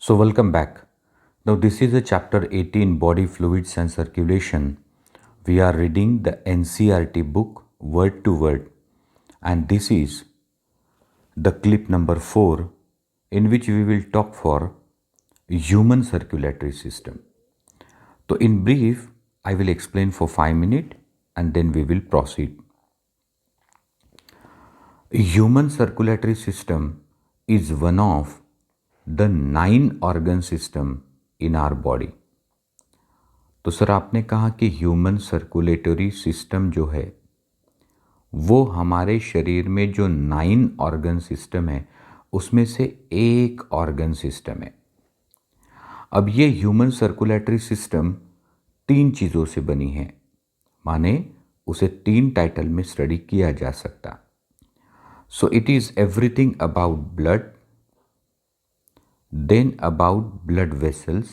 So, welcome back. Now, this is a chapter 18 Body Fluids and Circulation. We are reading the NCERT book word to word, and this is the clip number 4 in which we will talk for human circulatory system. So, in brief, I will explain for 5 minutes and then we will proceed. Human circulatory system is one of the 9 organ system in our body. तो sir आपने कहा कि human circulatory system जो है वो हमारे शरीर में जो 9 ऑर्गन सिस्टम है उसमें से एक ऑर्गन सिस्टम है। अब ये ह्यूमन सर्कुलेटरी सिस्टम 3 चीज़ों से बनी है, माने उसे 3 टाइटल में स्टडी किया जा सकता। So it is everything about blood, then about blood vessels,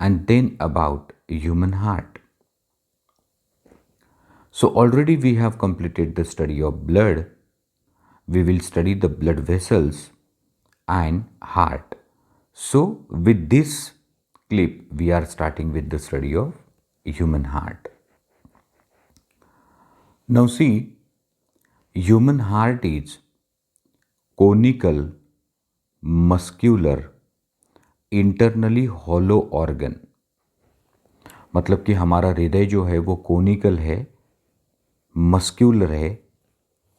and then about human heart. So already we have completed the study of blood. We will study the blood vessels and heart. So with this clip we are starting with the study of human heart. Now see, human heart is conical, muscular, internally hollow organ. मतलब कि हमारा हृदय जो है वो conical है, muscular है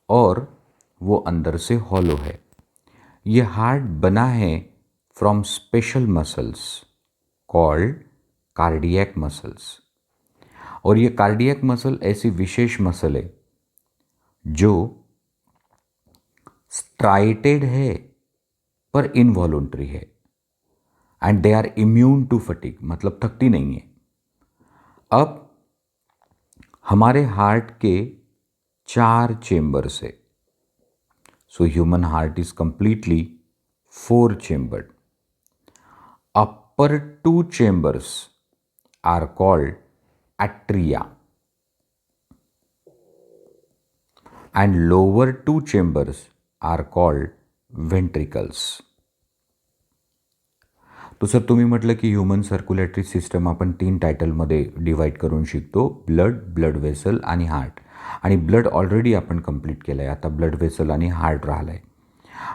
और वो अंदर से हॉलो है। ये हार्ट बना है from special muscles called cardiac muscles. और ये कार्डियक मसल ऐसी विशेष मसल है जो स्ट्राइटेड है पर इनवॉलंटरी है and they are immune to fatigue, मतलब थकती नहीं है। अब हमारे हार्ट के 4 चेंबर्स है। So human heart is completely 4 chambered. Upper 2 chambers are called atria and lower 2 chambers are called ventricles. तो सर तुम्ही म्हटलं की ह्यूमन सर्क्युलेटरी सिस्टम आपण 3 टायटलमध्ये डिवाइड करून शिकतो, ब्लड, ब्लड वेसल आणि हार्ट। आणि ब्लड ऑलरेडी आपण कंप्लीट केलं आहे, आता ब्लड वेसल आणि हार्ट राहिलं आहे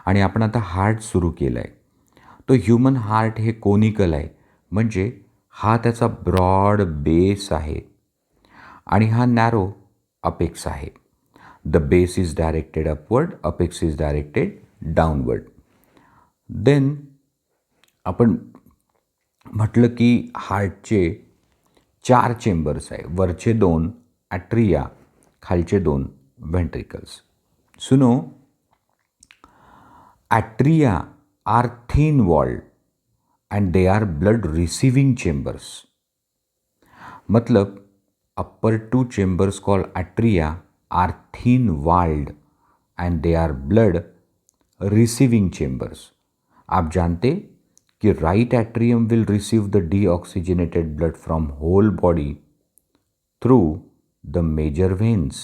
आणि आपण आता हार्ट सुरू केलं आहे। तो ह्यूमन हार्ट हे कोनिकल आहे, म्हणजे हा त्याचा ब्रॉड बेस आहे आणि हा नॅरो अपेक्स आहे। The base is directed upward, apex is directed downward. Then आपण म्हटलं की हार्टचे 4 चेंबर्स आहे, वरचे 2 ॲट्रिया, खालचे 2 वेंट्रिकल्स। सुनो, atria are thin walled and they are blood receiving chambers. मतलब upper 2 chambers called atria are thin walled and they are blood receiving chambers. आप जानते कि right atrium will receive the deoxygenated blood from whole body through the major veins,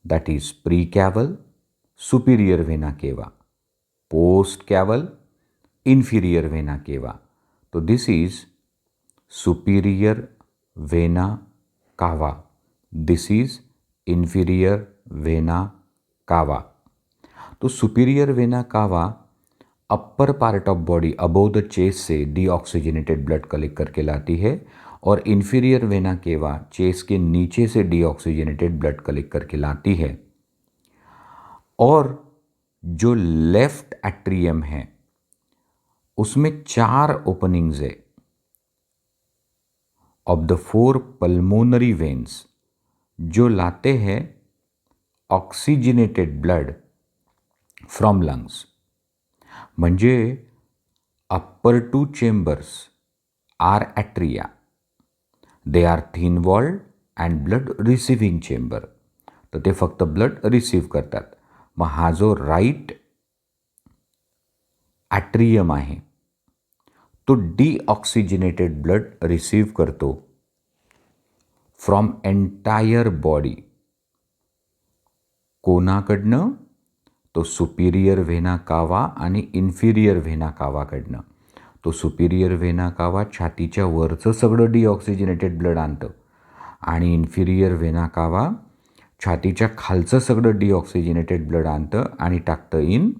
that is precaval, superior vena cava, postcaval, inferior vena cava. तो this is superior vena cava, this is inferior vena cava. तो superior vena कावा upper part of body above the chest से deoxygenated blood collect करके लाती है और inferior vena cava chest के नीचे से डीऑक्सीजनेटेड ब्लड कलेक्ट करके लाती है। और जो लेफ्ट एट्रियम है उसमें 4 ओपनिंग्स है ऑफ द 4 पल्मोनरी वेन्स जो लाते हैं ऑक्सीजनेटेड ब्लड फ्रॉम लंग्स। म्हणजे upper 2 chambers are atria, they are thin walled and blood receiving chamber, तर ते फक्त ब्लड रिसीव्ह करतात। मग हा जो राईट ॲट्रियम आहे तो डीऑक्सिजनेटेड ब्लड रिसीव्ह करतो फ्रॉम एंटायर बॉडी। कोणाकडनं? तो सुपिरियर व्हेना कावा आणि इन्फिरियर व्हेना कावाकडनं. तो सुपिरियर व्हेना कावा छातीच्या वरचं सगळं डिऑक्सिजनेटेड ब्लड आणतं आणि इन्फिरियर व्हेना कावा छातीच्या खालचं सगळं डिऑक्सिजनेटेड ब्लड आणतं आणि टाकतं इन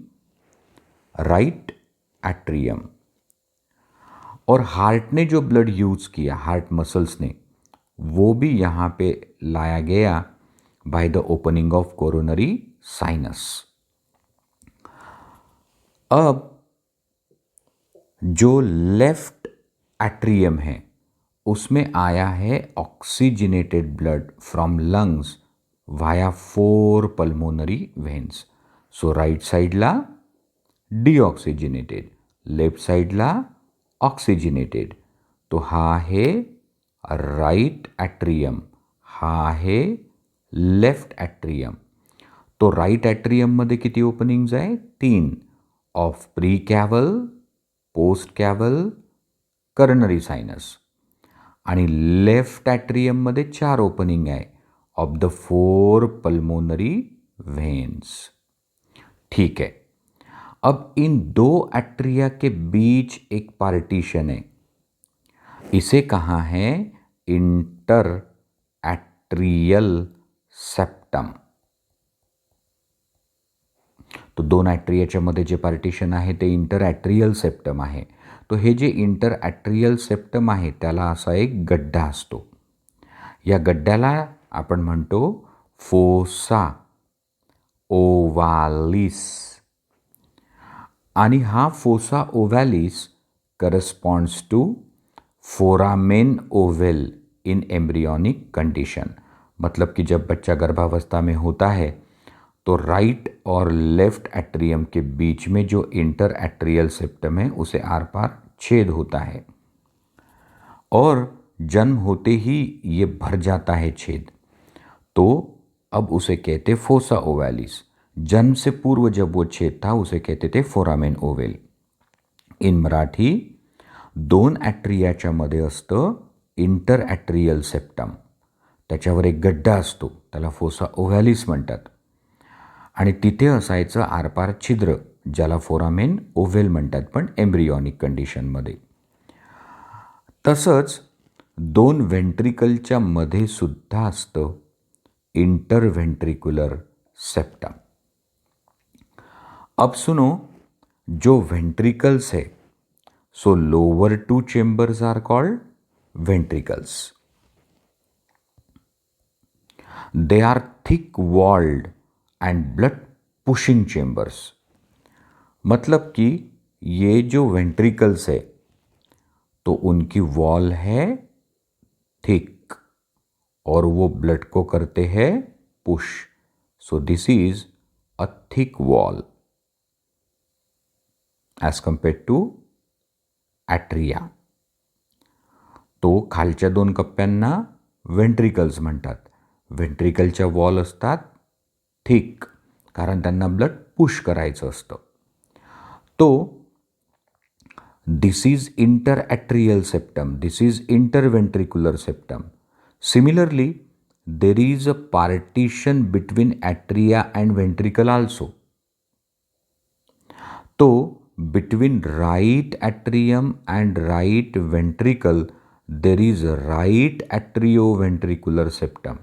राइट एट्रियम. और हार्ट ने जो ब्लड यूज़ किया, हार्ट मसल्स ने, वो भी यहाँ पे लाया गया by the opening of coronary sinus. अब जो लेफ्ट एट्रियम है उसमें आया है oxygenated blood from lungs via 4 pulmonary veins. So right साइडला डिऑक्सिजनेटेड, लेफ्ट साइडला ऑक्सिजनेटेड. तो हा आहे राइट ॲट्रियम, हा आहे लेफ्ट ॲट्रियम. तो राइट ॲट्रियममध्ये किती ओपनिंग्ज आहे? 3. Of pre caval, post caval, coronary sinus. आणि लेफ्ट ॲट्रियममध्ये 4 ओपनिंग आहे ऑफ द 4 पल्मोनरी वेन्स. ठीक है. अब इन 2 एट्रिया के बीच एक पार्टीशन है, इसे कहा है इंटर एट्रियल सेप्टम. तो 2 ॲट्रियाच्या मध्ये जे पार्टिशन आहे ते इंटर ॲट्रियल सेप्टम आहे. तो हे जे इंटर ॲट्रियल सेप्टम आहे त्याला असा एक गड्डा असतो. या गड्ड्याला आपण म्हणतो फोसा ओवालिस. आणि हा fossa ovalis corresponds to foramen ovale in embryonic condition. मतलब कि जब बच्चा गर्भावस्था में होता है तो राइट और लेफ्ट एट्रियम के बीच में जो इंटर एट्रियल सेप्टम है उसे आर पार छेद होता है और जन्म होते ही ये भर जाता है छेद. तो अब उसे कहते फोसा ओवैलिस. जन्म से पूर्व जब वो छेद था उसे कहते थे फोरामेन ओवेल. इन मराठी 2 ॲट्रियाच्या मध्ये असतं इंटर ॲट्रियल सेप्टम. त्याच्यावर एक गड्डा असतो, त्याला फोसा ओव्हॅलिस म्हणतात. आणि तिथे असायचं आरपार छिद्र, ज्याला फोरामेन ओव्हेल म्हणतात पण एम्ब्रियॉनिक कंडिशनमध्ये. तसंच 2 वेंट्रिकलच्या मध्ये सुद्धा असतं इंटरवेंट्रिकुलर सेप्टम. अब सुनो, जो वेंट्रिकल्स है, so lower 2 chambers are called ventricles. They are thick walled and blood pushing chambers. मतलब कि ये जो वेंट्रिकल्स है तो उनकी वॉल है थिक और वो ब्लड को करते हैं push. So this is a thick wall as compared to atria. तो खालच्या 2 कप्प्यांना वेंट्रिकल्स म्हणतात. वेंट्रिकलच्या वॉल असतात थिक, कारण त्यांना ब्लड पुश करायचं असतं. तो this is interatrial septum, this is interventricular septum. Similarly there is a partition between atria and ventricle also. तो between right atrium and right ventricle there is a right atrioventricular septum.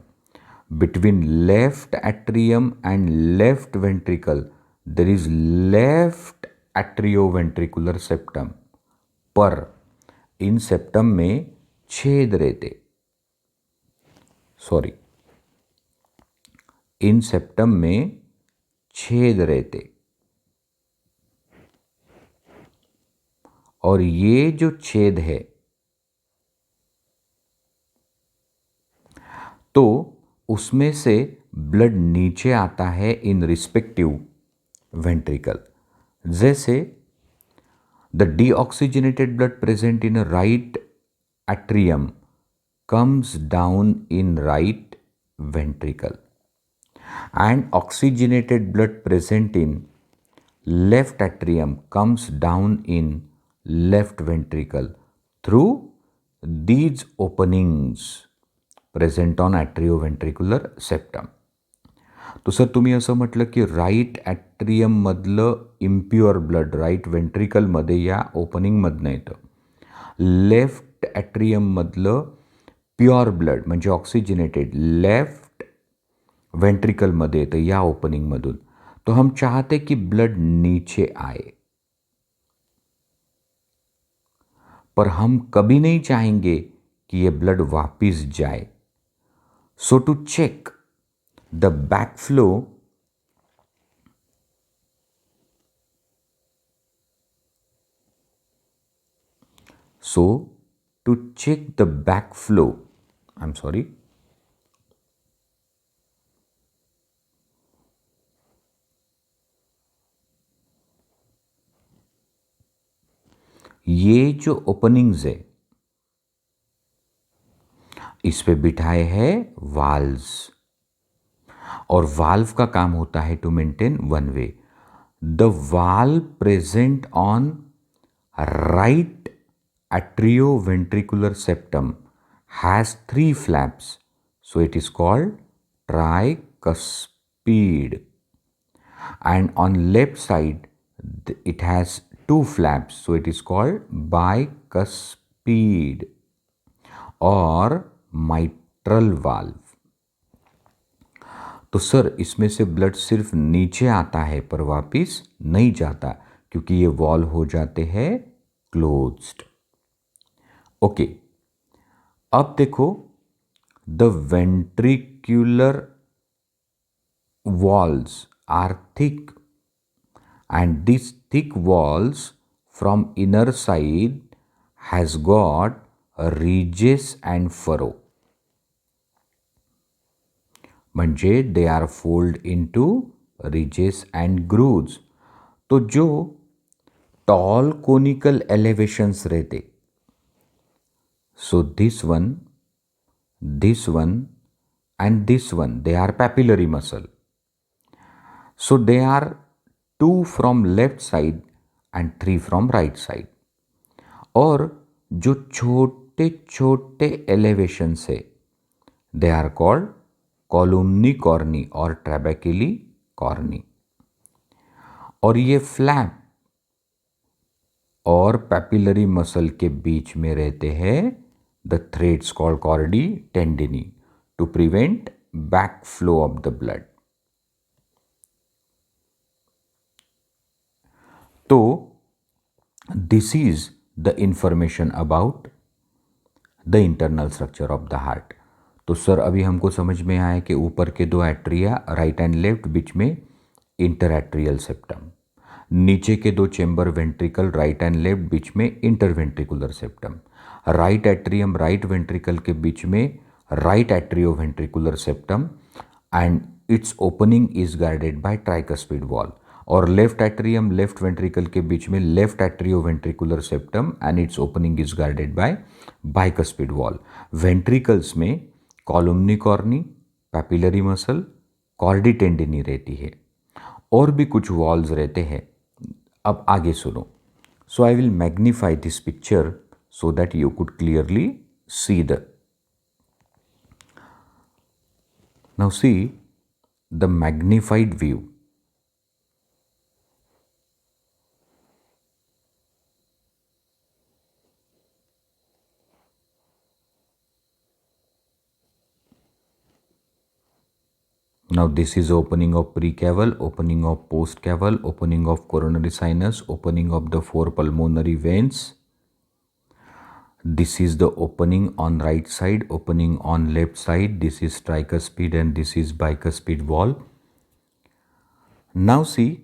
Between left atrium and left ventricle there is left atrioventricular septum. पर इन septum में छेद रहते, sorry, इन septum में छेद रहते और ये जो छेद है तो उसमें से ब्लड नीचे आता है इन रिस्पेक्टिव वेंट्रिकल. जैसे the deoxygenated blood present in right atrium comes down in right ventricle and oxygenated blood present in left atrium comes down in left ventricle through these openings present on atrioventricular septum. तो sir तुम्ही असं म्हटलं की right ॲट्रियममधलं impure blood right वेंट्रिकलमध्ये या ओपनिंगमधनं येतं. Left ॲट्रियममधलं pure blood म्हणजे oxygenated left वेंट्रिकलमध्ये येतं या ओपनिंगमधून. तो हम चाहते कि ब्लड नीचे आए, पर हम कभी नहीं चाहेंगे कि ये ब्लड वापिस जाए. So to check the backflow, so to check the backflow, I'm sorry, ये जो ओपनिंग्स है इस पे बिठाए हैं वाल्व्स, और वाल्व का काम होता है to maintain one way. The valve present on right atrioventricular septum has three flaps, so it is called tricuspid. And on left side it has two flaps, so it is called bicuspid or mitral valve. तो sir इसमें से blood सिर्फ नीचे आता है पर वापिस नहीं जाता क्योंकि ये वॉल्व हो जाते हैं क्लोज्ड. ओके, अब देखो the वेंट्रिक्युलर walls are thick, and these thick walls from inner side has got ridges and furrow, म्हणजे they are fold into ridges and grooves. तो जो tall conical elevations रहते, so this one and this one, they are papillary muscle. So they are 2 from left side and 3 from right side. और जो छोटे छोटे elevations है they are called कॉलुमनी corny और ट्रैबेक्युली corny. और ये फ्लैप और पैपिलरी मसल के बीच में रहते हैं the threads called chordae tendineae to prevent back flow of the blood. तो this is the information about the internal structure of the heart. तो सर अभी हमको समझ में आया कि ऊपर के दो एट्रिया राइट एंड लेफ्ट बीच में इंटरएट्रियल सेप्टम, नीचे के दो chamber ventricle right and left बीच में interventricular septum, right atrium right ventricle के बीच में right atrioventricular septum and it's opening is guarded by tricuspid wall. और लेफ्ट एट्रियम लेफ्ट वेंट्रिकल के बीच में left atrioventricular septum and it's opening is guarded by bicuspid valve. Ventricles में कॉलुमनी corny, papillary muscle, कॉर्डी टेंडिनी रहती है. और भी कुछ वॉल्स रहते हैं. अब आगे सुनो. So I will magnify this picture so that you could clearly see the. Now see the magnified view. Now this is opening of precaval, opening of postcaval, opening of coronary sinus, opening of the four pulmonary veins. This is the opening on right side, opening on left side. This is tricuspid and this is bicuspid wall. Now see,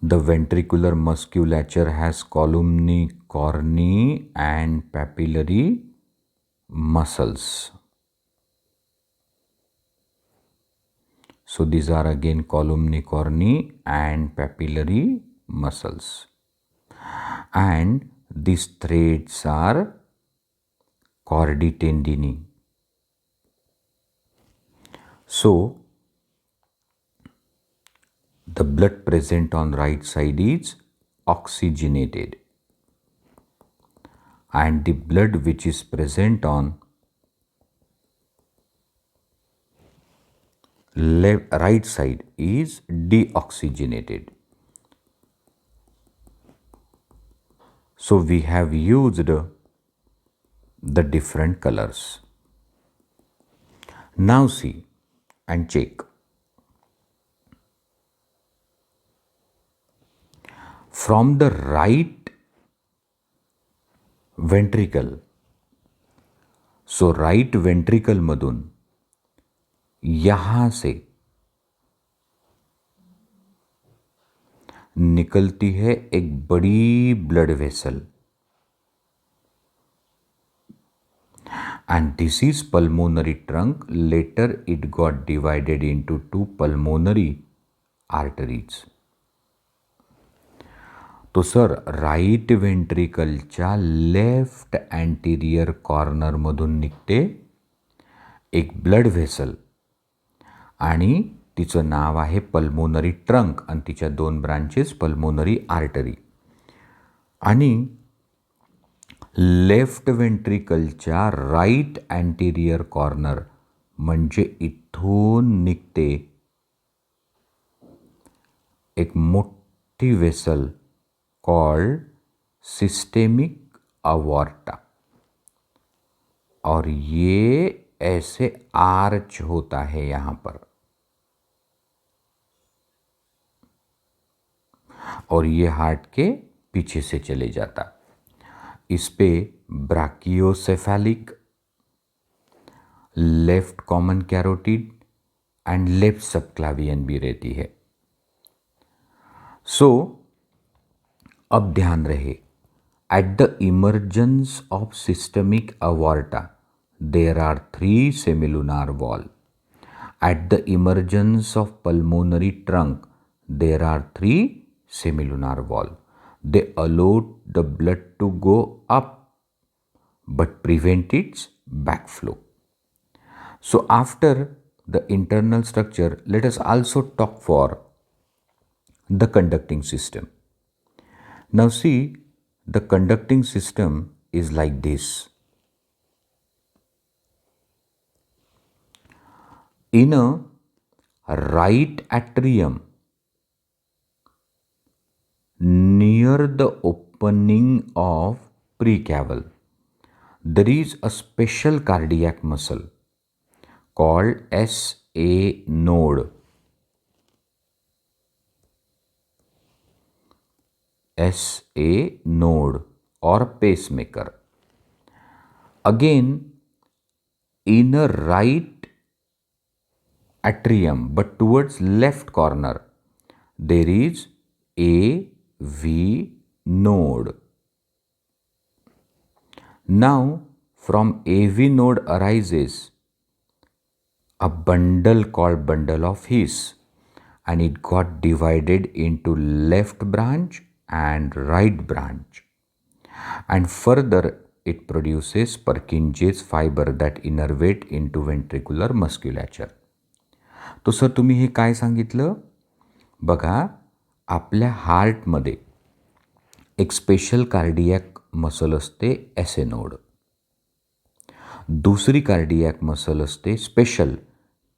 the ventricular musculature has columni corni and papillary muscles. So these are again columni corni and papillary muscles. And these threads are chordae tendini. So the blood present on right side is oxygenated, and the blood which is present on right side is deoxygenated. So we have used the different colors. Now see and check. From the right ventricle, so right ventricle मधून यहां से निकलती है एक बड़ी blood vessel, and this is pulmonary trunk. Later it got divided into two pulmonary arteries. तो sir right वेंट्रिकलच्या left अँटिरियर कॉर्नरमधून निघते एक ब्लड व्हेसल आणि तिचं नाव आहे पल्मोनरी ट्रंक आणि तिच्या दोन ब्रांचेस पल्मोनरी आर्टरी. आणि लेफ्ट वेंट्रिकलच्या राईट अँटिरियर कॉर्नर म्हणजे इथून निघते एक मोठी वेसल कॉल्ड सिस्टेमिक अवॉर्टा, और ये ऐसे आर्च होता है यहां पर, और ये हार्ट के पीछे से चले जाता. इस पे brachiocephalic, left common carotid and left subclavian भी रहती है. सो अब ध्यान रहे, at the emergence of systemic aorta there are 3 semilunar valve. At the emergence of pulmonary trunk there are 3 semilunar valve. They allow the blood to go up but prevent its backflow. So after the internal structure, let us also talk for the conducting system. Now see, the conducting system is like this. In a right atrium, near the opening of precaval, there is a special cardiac muscle called SA node. SA node or pacemaker. Again, in a right atrium but towards left corner, there is AV node. Now from AV node arises a bundle called bundle of His, and it got divided into left branch and right branch, and further it produces Purkinje's fiber that innervate into ventricular musculature. तो sir तुम्ही हे काय सांगितलं बघा, आपल्या हार्टमध्ये एक special cardiac muscle असते एसे node, दुसरी cardiac muscle असते स्पेशल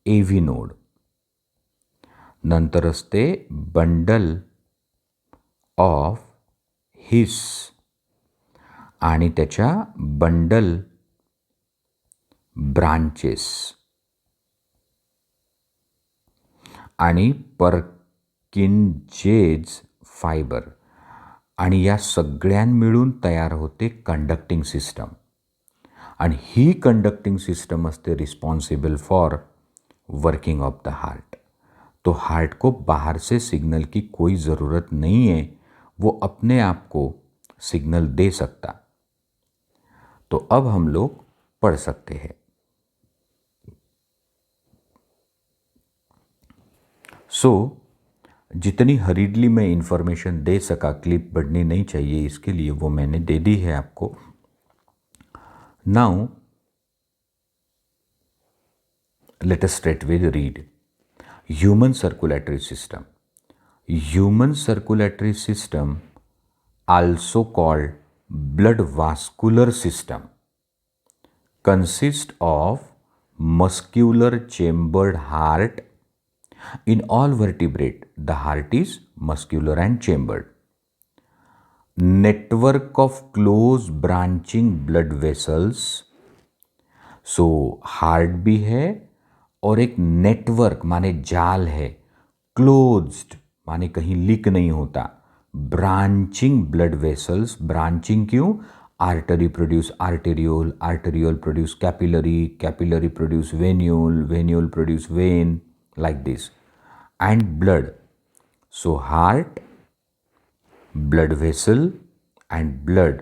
एव्ही नोड, नंतर असते बंडल ऑफ हिस आणि त्याच्या बंडल ब्रांचेस आणि पर्किन्जेज फायबर, आणि या सगळ्यां मिळून तयार होते कंडक्टिंग सिस्टम. आणि ही कंडक्टिंग सिस्टम असते responsible for working of the heart. तो हार्ट को बाहर से सिग्नल की कोई ज़रूरत नहीं है, वो अपने आप को सिग्नल दे सकता. तो अब हम लोग पढ़ सकते हैं. सो जितनी हरीडली मैं इन्फॉर्मेशन दे सका, क्लिप बढ़नी नहीं चाहिए, इसके लिए वो मैंने दे दी है आपको. Now let us straightway read. Human circulatory system. Human circulatory system, also called blood vascular system, consists of muscular chambered heart In all vertebrate, the heart is muscular and chambered. Network of close branching blood vessels. So heart भी है और एक network माने जाल है, closed माने कहीं leak नहीं होता, ब्रांचिंग ब्लड वेसल्स, ब्रांचिंग क्यों, artery produce arteriole, arteriole produce capillary, capillary produce venule, venule produce when, like this, and blood. So heart, blood vessel and blood,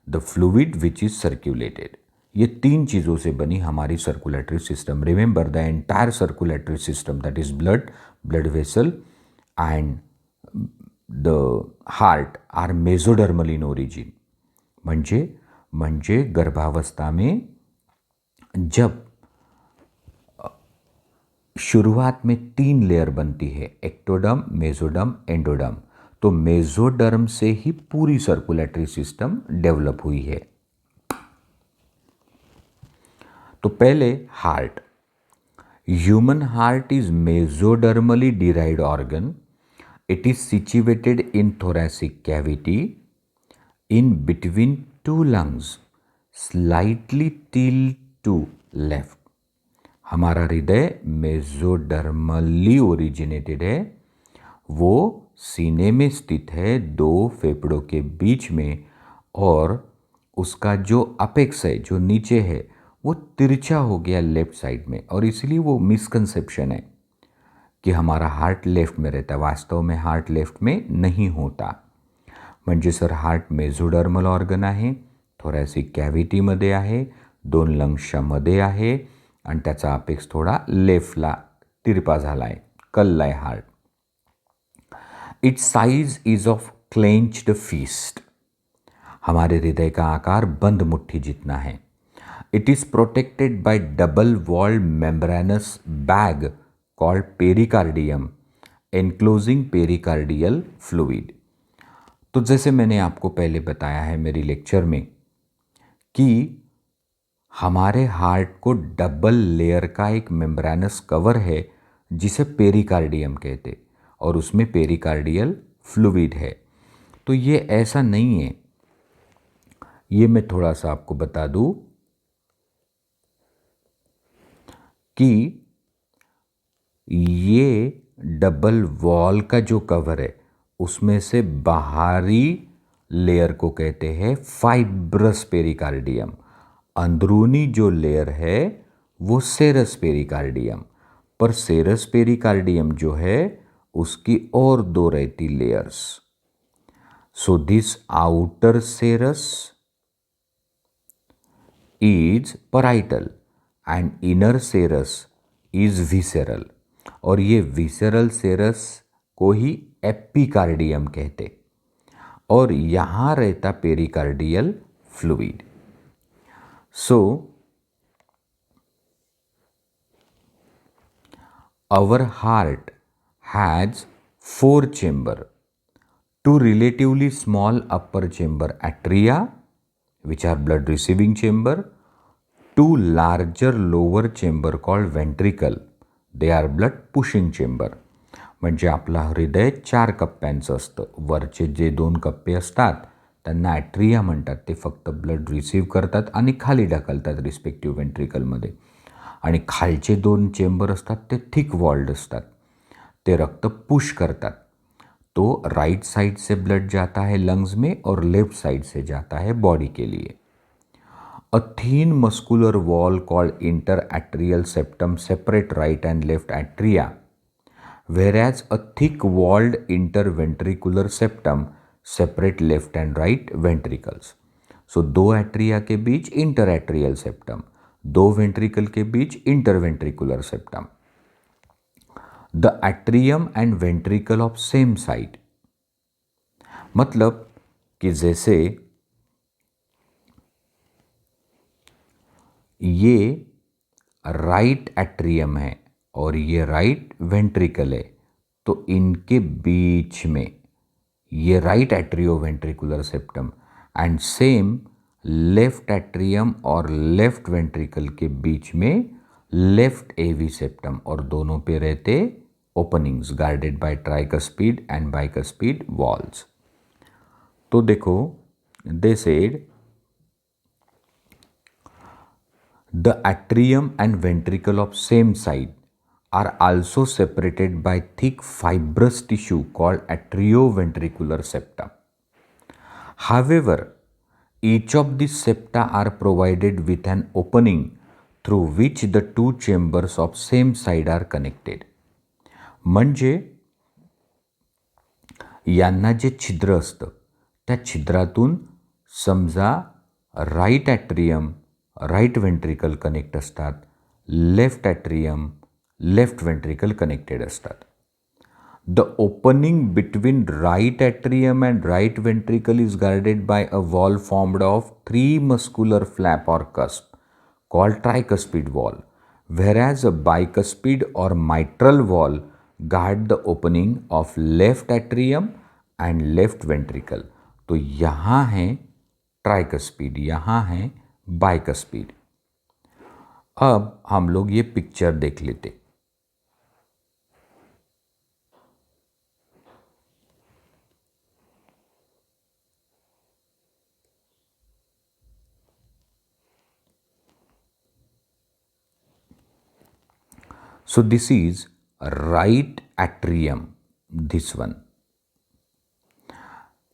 the fluid which is circulated. ये तीन चीज़ों से बनी हमारी circulatory system. Remember the entire circulatory system, that is blood, blood vessel and the heart are mesodermal in origin. म्हणजे गर्भावस्था में जब शुरुआत में 3 लेयर बनती है, एक्टोडर्म, मेसोडर्म, एंडोडर्म. तो मेसोडर्म से ही पूरी सर्कुलेटरी सिस्टम डेवलप हुई है. तो पहले heart. Human heart is mesodermally derived organ. It is situated in thoracic cavity in between 2 lungs, slightly tilt to left. हमारा हृदय मेसोडर्मली ओरिजिनेटेड है. वो सीने में स्थित है 2 फेफड़ों के बीच में, और उसका जो अपेक्स है, जो नीचे है, वो तिरछा हो गया लेफ्ट साइड में. और इसलिए वो मिसकंसेप्शन है की हमारा हार्ट लेफ्ट में रहता है. वास्तव में हार्ट लेफ्ट में नहीं होता. म्हणजे सर हार्ट मेसोडर्मल ऑर्गन आहे, थोरॅसिक कॅव्हिटीमध्ये आहे, 2 लंग्सच्या मध्ये आहे आणि त्याचा अपेक्स थोडा लेफ्टला तिरपा झाला आहे, कलला आहे heart. Its size is of clenched fist. हमारे हृदय का आकार बंद मुट्ठी जितना है. It is protected by double walled membranous bag called pericardium enclosing pericardial fluid. तो जैसे मैंने आपको पहले बताया है मेरी लेक्चर में कि हमारे हार्ट को डबल लेयर का एक मेम्ब्रेनस कवर है जिसे पेरिकार्डियम कहते, और उसमें पेरिकार्डियल फ्लूइड है. तो ये ऐसा नहीं है, ये मैं थोड़ा सा आपको बता दूं कि ये डबल वॉल का जो कवर है उसमें से बाहरी लेयर को कहते हैं फाइब्रस पेरिकार्डियम. अंदरूनी जो लेयर है वो सेरस पेरिकार्डियम. पर सेरस पेरिकार्डियम जो है उसकी और 2 रहती layers. So this outer serous is parietal and inner serous is visceral. और ये विसेरल सेरस को ही एपिकार्डियम कहते, और यहाँ रहता pericardial fluid. So our heart has 4 chambers, 2 relatively small upper chamber atria which are blood receiving chamber, 2 larger lower chamber called ventricle, they are blood pushing chamber. म्हणजे आपला हृदय 4 कप्प्यांचं असतं. वरचे जे 2 कप्पे असतात त्यांना ॲट्रिया म्हणतात. ते फक्त ब्लड रिसीव्ह करतात आणि खाली ढकलतात रिस्पेक्टिव्ह वेंट्रिकलमध्ये. आणि खालचे 2 चेंबर असतात ते थिक वॉल्ड असतात, ते रक्त पुश करतात. तो राइट साइड से ब्लड जाता है लंग्स में और लेफ्ट साइड से जाता है बॉडी के लिए. A thin muscular wall called interatrial septum separate right and left atria, whereas a thick walled interventricular septum separate left and right ventricles. So 2 atria के बीच इंटरएट्रियल सेप्टम, 2 वेंट्रिकल के बीच interventricular septum. The atrium and ventricle of same side. मतलब कि जैसे ये right atrium है और ये राइट वेंट्रिकल है, तो इनके बीच में ये right atrio ventricular septum and same left atrium और लेफ्ट वेंट्रिकल के बीच में लेफ्ट एवी सेप्टम, और दोनों पे रहते openings guarded by tricuspid and bicuspid walls. तो देखो, they said the atrium and ventricle of same side are also separated by thick fibrous tissue called atrioventricular septa. However, each of these septa are provided with an opening through which the two chambers of same side are connected. म्हणजे यांना जे छिद्र असतं त्या छिद्रातून समजा right atrium right ventricle connect असतात, left atrium left ventricle connected असतात. The opening between right atrium and right ventricle is guarded by a wall formed of three muscular flap or cusp called tricuspid wall, whereas a bicuspid or mitral wall guard the opening of left atrium and left ventricle. तो यहाँ है tricuspid, यहाँ है bicuspid. अब हम लोग ये picture देख लेते. So this is right atrium, this one.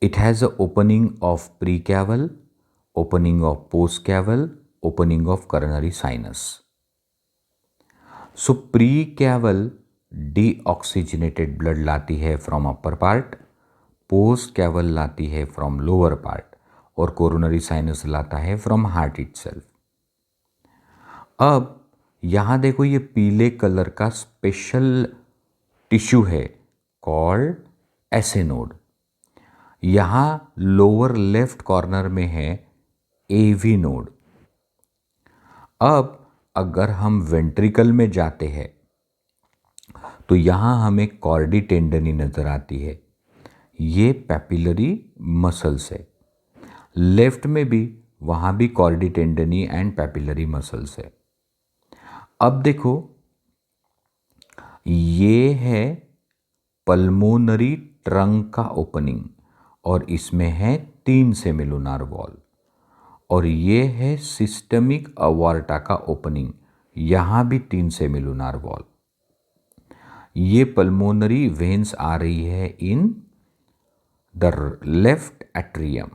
It has an opening of precaval, opening of postcaval, opening of coronary sinus. So precaval deoxygenated blood लाती है from upper part, postcaval लाती है from lower part और coronary sinus लाता है from heart itself. अब यहाँ देखो, ये पीले कलर का स्पेशल टिश्यू है कॉल्ड एसे नोड. यहाँ लोअर लेफ्ट कॉर्नर में है एवी नोड. अब अगर हम वेंट्रिकल में जाते हैं तो यहाँ हमें कॉर्डी टेंडनी नज़र आती है. ये पैपिलरी मसल्स है. लेफ्ट में भी वहाँ भी कॉर्डी टेंडनी एंड पैपिलरी मसल्स है. अब देखो, ये है पल्मोनरी ट्रंक का ओपनिंग और इसमें है 3 सेमिलुनार वॉल. और ये है सिस्टमिक अवार्टा का ओपनिंग, यहाँ भी 3 सेमिलुनार वॉल. ये पल्मोनरी वेन्स आ रही है इन द लेफ्ट एट्रियम.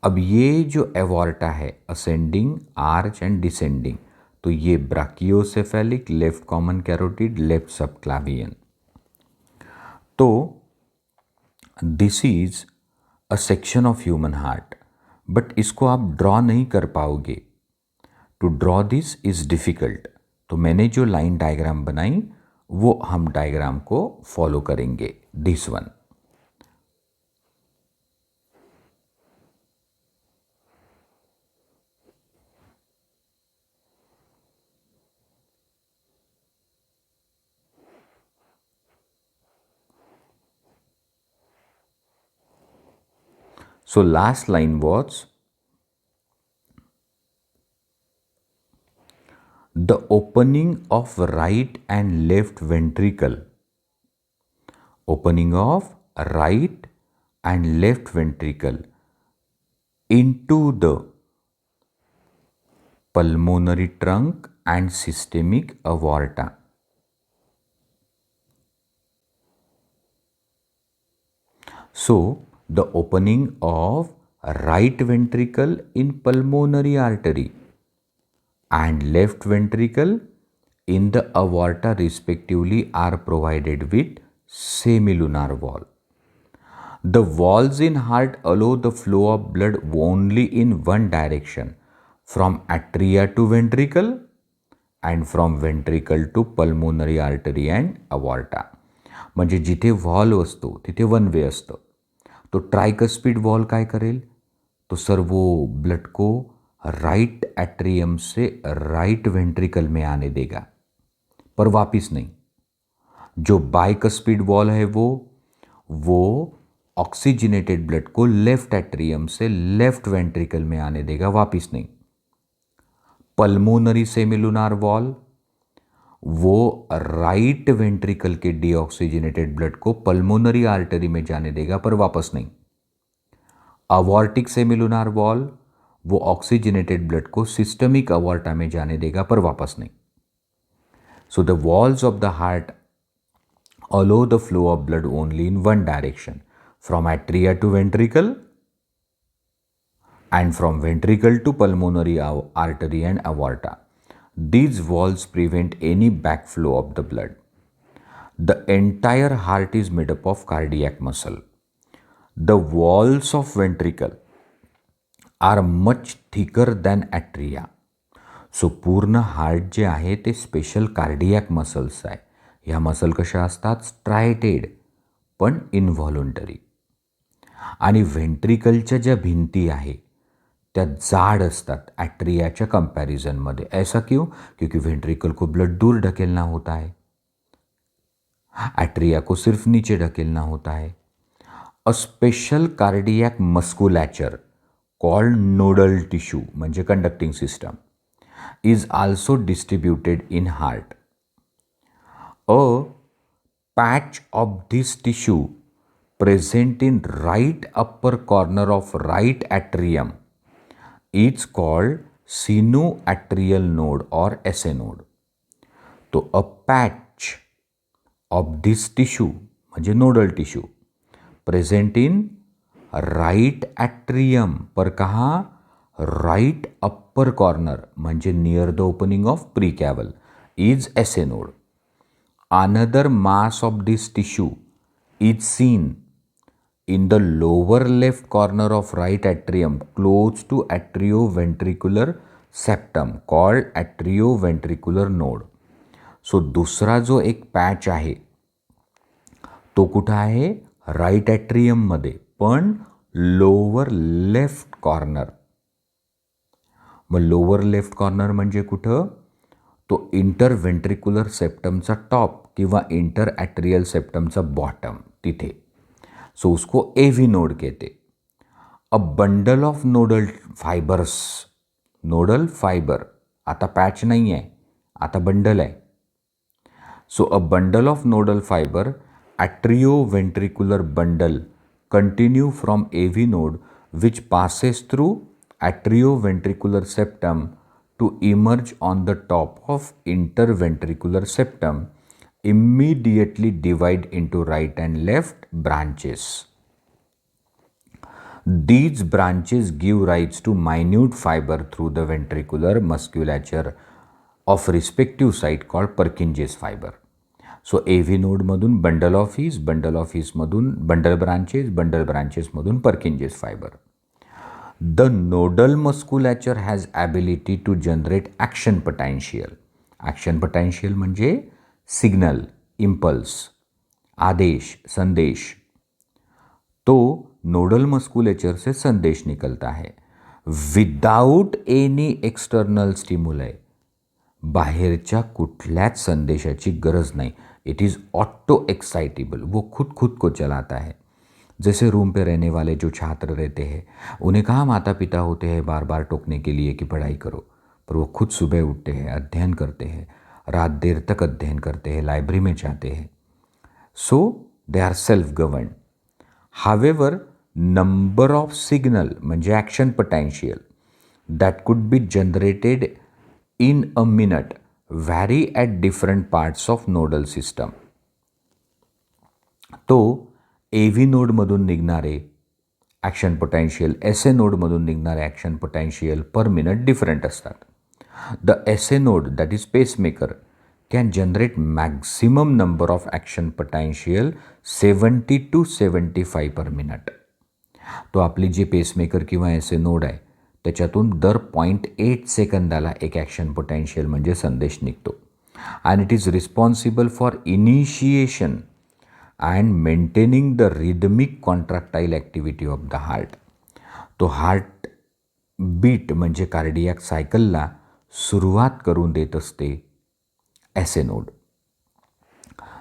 अब ये जो एवार्टा है असेंडिंग, आर्च एंड डिसेंडिंग, तो ये brachiocephalic, left common carotid, left subclavian. तो this is a section of human heart, but इसको आप ड्रॉ नहीं कर पाओगे. To draw this is difficult. तो मैंने जो लाइन डायग्राम बनाई वो हम डायग्राम को फॉलो करेंगे, this one. So last line was the opening of right and left ventricle. Opening of right and left ventricle into the pulmonary trunk and systemic aorta. So the opening of right ventricle in pulmonary artery and left ventricle in the aorta respectively are provided with semilunar wall. The walls in heart allow the flow of blood only in one direction, from atria to ventricle and from ventricle to pulmonary artery and aorta. म्हणजे जिथे valve असतो तिथे one way असतं. तो tricuspid wall काय करेल, तो sir वो ब्लड को राइट एट्रियम से राइट वेंट्रिकल में आने देगा, पर वापिस नहीं. जो बाइकस्पिड वॉल है वो ऑक्सीजनेटेड ब्लड को लेफ्ट एट्रियम से लेफ्ट वेंट्रिकल में आने देगा, वापिस नहीं. पल्मोनरी सेमिलुनार वॉल वो राइट वेंट्रिकल के डीऑक्सीजनेटेड ब्लड को पल्मोनरी आर्टरी में जाने देगा पर वापस नहीं। अवॉर्टिक सेमिलुनार वॉल वो ऑक्सीजनेटेड ब्लड को सिस्टमिक अवॉर्टा में जाने देगा पर वापस नहीं। So the walls of the heart allow the flow of blood only in one direction, from atria to ventricle and from ventricle to pulmonary artery and aorta. These walls prevent any backflow of the blood. The entire heart is made up of cardiac muscle. The walls of ventricle are much thicker than atria. सो पूर्ण heart जे आहे ते special कार्डियॅक muscles आहे. ह्या muscle कशा असतात? स्ट्रायटेड पण इनव्हॉलंटरी. आणि व्हेंट्रिकलच्या ज्या भिंती आहे त्या जाड असतात ॲट्रियाच्या कंपॅरिझनमध्ये. ऐसा क्यों? क्योंकि वेंट्रिकल को ब्लड दूर ढकेलना होता है, एट्रिया को सिर्फ नीचे ढकेलना होता है. A special cardiac musculature called nodal tissue म्हणजे conducting system is also distributed in heart. A patch of this tissue present in right upper corner of right atrium is called sinoatrial node or SA node. तो a patch of this tissue म्हणजे nodal tissue present in right atrium पर कहाँ? Right upper corner म्हणजे near the opening of precaval is SA node. Another mass of this tissue is seen in the lower left corner of right atrium close to atrioventricular septum called atrioventricular node. सो दुसरा जो एक patch आहे तो कुठं आहे? Right ॲट्रियममध्ये पण lower left corner. मग लोअर लेफ्ट कॉर्नर म्हणजे कुठं? तो इंटरव्हेंट्रिक्युलर सेप्टमचा टॉप किंवा इंटर ॲट्रियल सेप्टमचा बॉटम तिथे. सो उसको AV नोड कहते. A bundle of nodal fibres. Nodal fibre आता पॅच नाही आहे, आता बंडल आहे. So a bundle of nodal fibre atrioventricular bundle continue from AV node which passes through atrioventricular septum to emerge on the top of interventricular septum, immediately divide into right and left branches. These branches give rise to minute fiber through the ventricular musculature of respective site called Purkinje's fiber. So AV नोडमधून bundle of हीसमधून bundle ब्रांचेसमधून Purkinje's fibre. The nodal musculature has ability to generate action potential. Action potential म्हणजे signal, impulse, आदेश, संदेश. तो nodal musculature से संदेश निकलता है विदाउट एनी एक्सटर्नल स्टिम्युलाई. बाहेरच्या कुठल्याच संदेशाची गरज नाही. It is auto excitable. वो खुद को चलाता है. जैसे रूम पे रहने वाले जो छात्र रहते हैं उन्हें कहाँ माता पिता होते हैं बार बार टोकने के लिए कि पढ़ाई करो, पर वो खुद सुबह उठते हैं, अध्ययन करते हैं, रात देर तक अध्ययन करते हैं, लाइब्रेरी में जाते हैं. So they are self govern. However number of signal म्हणजे action potential that could be generated in a minute vary at different parts of nodal system. तो AV नोडमधून निघणारे ॲक्शन पोटेन्शियल SA नोडमधून निघणारे action potential per minute different असतात. The SA node that is pacemaker can generate maximum number of action potential 70 to 75 per minute. तो आपली जी pacemaker किंवा SA नोड आहे त्याच्यातून दर 0.8 सेकंदाला एक ॲक्शन पोटेन्शियल म्हणजे संदेश निघतो. And it is responsible for initiation and maintaining the rhythmic contractile activity of the heart. तो हार्ट बीट म्हणजे कार्डियॅक सायकलला सुरुवात करून देत असते SA node.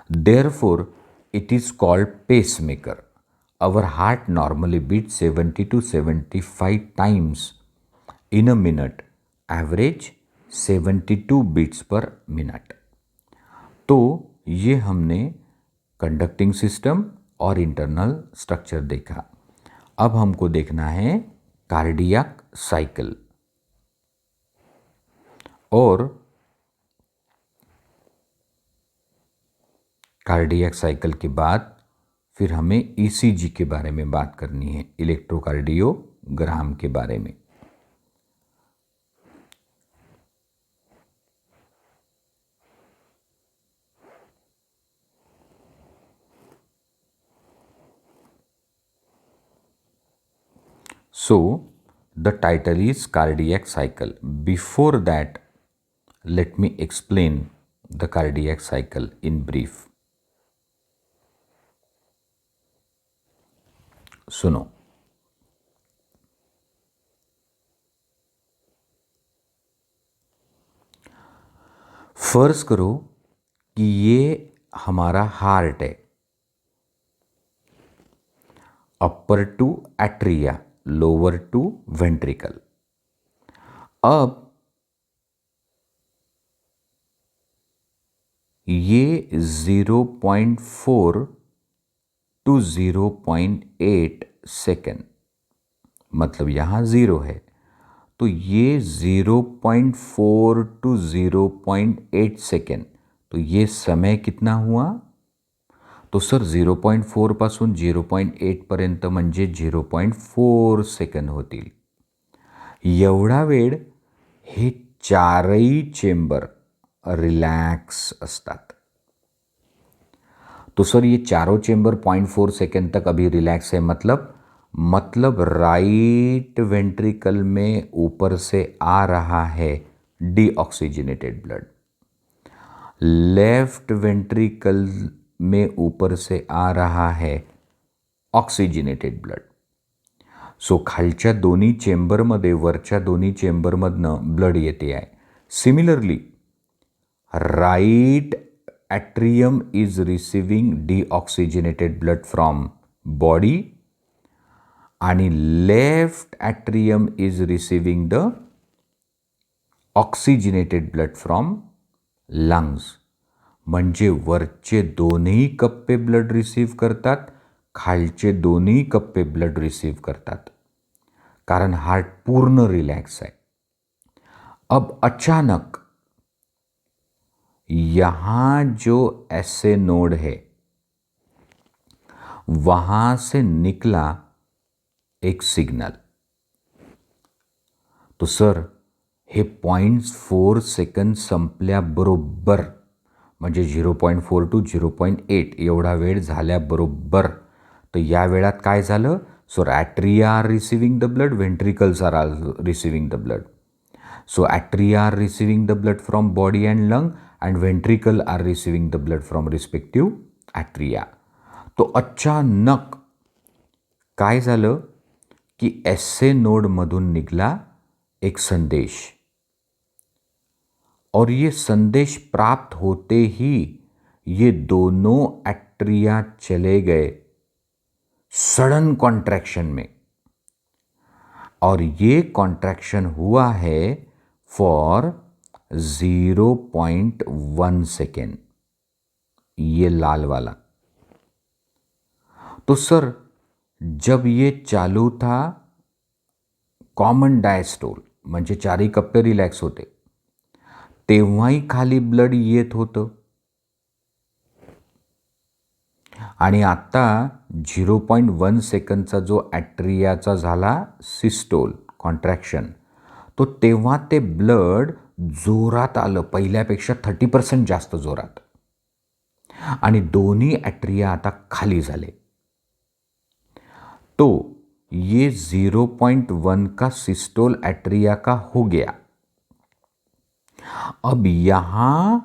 Therefore it is called pacemaker. Our heart normally beat 70 to 75 times in a minute, average 72 beats per minute. तो ये हमने कंडक्टिंग सिस्टम और इंटरनल स्ट्रक्चर देखा। अब हमको देखना है कार्डियक साइकिल, और कार्डियक साइकिल के बाद फिर हमें ईसीजी के बारे में बात करनी है, इलेक्ट्रोकार्डियोग्राम के बारे में। So, the title is cardiac cycle. Before that, let me explain the cardiac cycle in brief. सुनो, फर्ज करो कि ये हमारा हार्ट है, upper two atria, lower two ventricle. अब ये 0.4 टू 0.8 सेकेंड, मतलब यहाँ 0 है, तो ये 0.4 टू 0.8 सेकेंड, तो ये समय कितना हुआ? तो सर 0.4 पासून 0.8 पर्यंत म्हणजे 0.4 सेकंद होतील. एवढा वेळ हे चारही चेंबर रिलैक्स असतात. तो सर ये चारों चेंबर 0.4 सेकेंड तक अभी रिलैक्स है, मतलब राइट वेंट्रिकल में ऊपर से आ रहा है डीऑक्सीजनेटेड ब्लड, लेफ्ट वेंट्रिकल में ऊपर से आ रहा है ऑक्सिजनेटेड ब्लड. सो खालच्या दोन्ही चेंबरमध्ये वरच्या दोन्ही चेंबरमधनं ब्लड येते आहे. Similarly right atrium is receiving deoxygenated blood from body आणि left atrium is receiving the oxygenated blood from lungs. म्हणजे वरचे दोन्ही कप्पे ब्लड रिसीव करतात, खालचे दोन्ही कप्पे ब्लड रिसीव करतात, कारण हार्ट पूर्ण रिलैक्स है. अब अचानक यहां जो ऐसे नोड है वहां से निकला एक सिग्नल. तो सर हे 0.4 सेकंद संपल्याबरोबर, म्हणजे 0.4 टू 0.8 एवढा वेळ झाल्याबरोबर, तर या वेळात काय झालं? So atria are receiving the blood, ventricles are receiving the blood. So atria are receiving the blood from body and lung and ventricle are receiving the blood from respective atria. तो अचानक काय झालं की एसए नोडमधून निघला एक संदेश, और ये संदेश प्राप्त होते ही ये दोनों एट्रिया चले गए सडन कॉन्ट्रैक्शन में, और ये कॉन्ट्रैक्शन हुआ है फॉर 0.1 सेकेंड, ये लाल वाला. तो सर जब ये चालू था कॉमन डायस्टोल, म्हणजे चारही कप्पे रिलॅक्स होते, तेव्हाही खाली ब्लड येत होतं, आणि आता 0.1 सेकंदचा जो ॲट्रियाचा झाला सिस्टोल कॉन्ट्रॅक्शन, तो तेव्हा ते ब्लड जोरात आलं, पहिल्यापेक्षा 30% जास्त जोरात, आणि दोन्ही ॲट्रिया आता खाली झाले. तो ये 0.1 का सिस्टोल एट्रिया का हो गया. अब यहां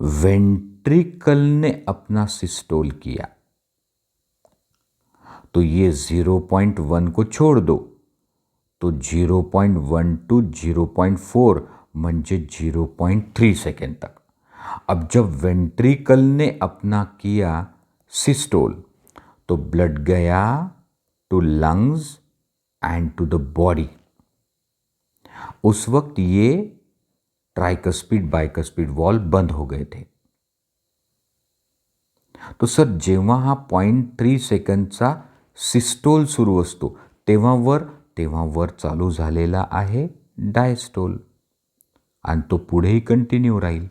वेंट्रिकल ने अपना सिस्टोल किया, तो ये 0.1 को छोड़ दो, तो 0.1 टू 0.4 म्हणजे 0.3 सेकेंड तक. अब जब वेंट्रिकल ने अपना किया सिस्टोल, तो ब्लड गया to lungs and to the body. उस वक्त ये ट्राइकस्पिड बायकस्पिड वॉल बंद हो गए थे. तो सर जेव्हा हा 0.3 सेकंदचा सिस्टोल सुरू असतो तेव्हा वर चालू झालेला आहे डायस्टोल आणि तो पुढेही कंटिन्यू राहील.